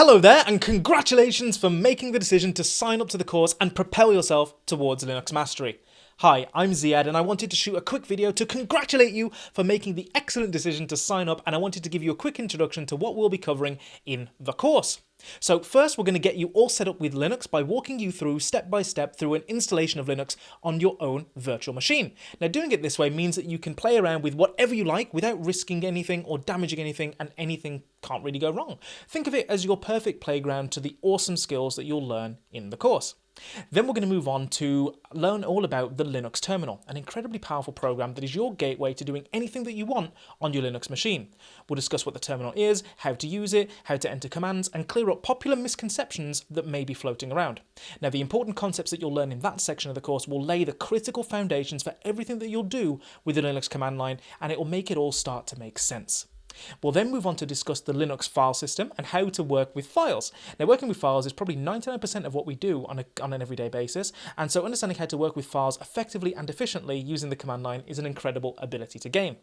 Hello there, and congratulations for making the decision to sign up to the course and propel yourself towards Linux mastery. Hi, I'm Ziad, and I wanted to shoot a quick video to congratulate you for making the excellent decision to sign up, and I wanted to give you a quick introduction to what we'll be covering in the course. So first, we're going to get you all set up with Linux by walking you through step by step through an installation of Linux on your own virtual machine. Now, doing it this way means that you can play around with whatever you like without risking anything or damaging anything, and anything can't really go wrong. Think of it as your perfect playground to the awesome skills that you'll learn in the course. Then we're going to move on to learn all about the Linux terminal, an incredibly powerful program that is your gateway to doing anything that you want on your Linux machine. We'll discuss what the terminal is, how to use it, how to enter commands, and clear up popular misconceptions that may be floating around. Now, the important concepts that you'll learn in that section of the course will lay the critical foundations for everything that you'll do with the Linux command line, and it will make it all start to make sense. We'll then move on to discuss the Linux file system and how to work with files. Now, working with files is probably 99% of what we do on an everyday basis, and so understanding how to work with files effectively and efficiently using the command line is an incredible ability to gain.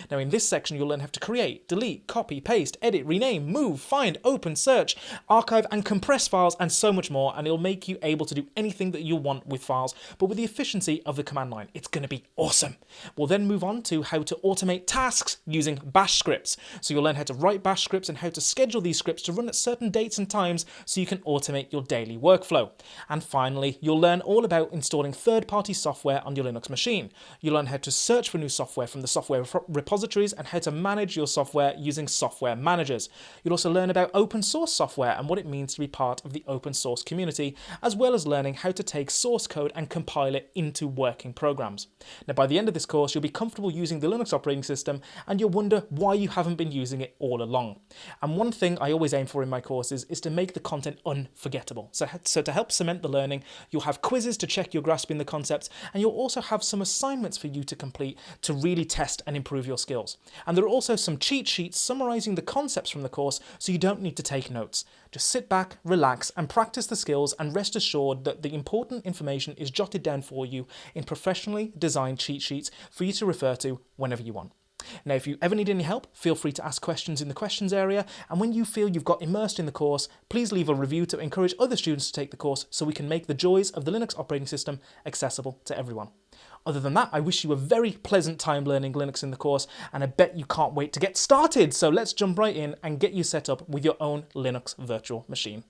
Now, in this section, you'll learn how to create, delete, copy, paste, edit, rename, move, find, open, search, archive, and compress files, and so much more, and it'll make you able to do anything that you want with files, but with the efficiency of the command line. It's going to be awesome. We'll then move on to how to automate tasks using bash scripts. So you'll learn how to write bash scripts and how to schedule these scripts to run at certain dates and times so you can automate your daily workflow. And finally, you'll learn all about installing third-party software on your Linux machine. You'll learn how to search for new software from the software repositories and how to manage your software using software managers. You'll also learn about open source software and what it means to be part of the open source community, as well as learning how to take source code and compile it into working programs. Now, by the end of this course, you'll be comfortable using the Linux operating system, and you'll wonder why you haven't been using it all along. And one thing I always aim for in my courses is to make the content unforgettable. So to help cement the learning, you'll have quizzes to check your grasping the concepts, and you'll also have some assignments for you to complete to really test and improve your skills. And there are also some cheat sheets summarizing the concepts from the course, so you don't need to take notes. Just sit back, relax, and practice the skills, and rest assured that the important information is jotted down for you in professionally designed cheat sheets for you to refer to whenever you want. Now, if you ever need any help, feel free to ask questions in the questions area, and when you feel you've got immersed in the course, please leave a review to encourage other students to take the course so we can make the joys of the Linux operating system accessible to everyone. Other than that, I wish you a very pleasant time learning Linux in the course, and I bet you can't wait to get started. So let's jump right in and get you set up with your own Linux virtual machine.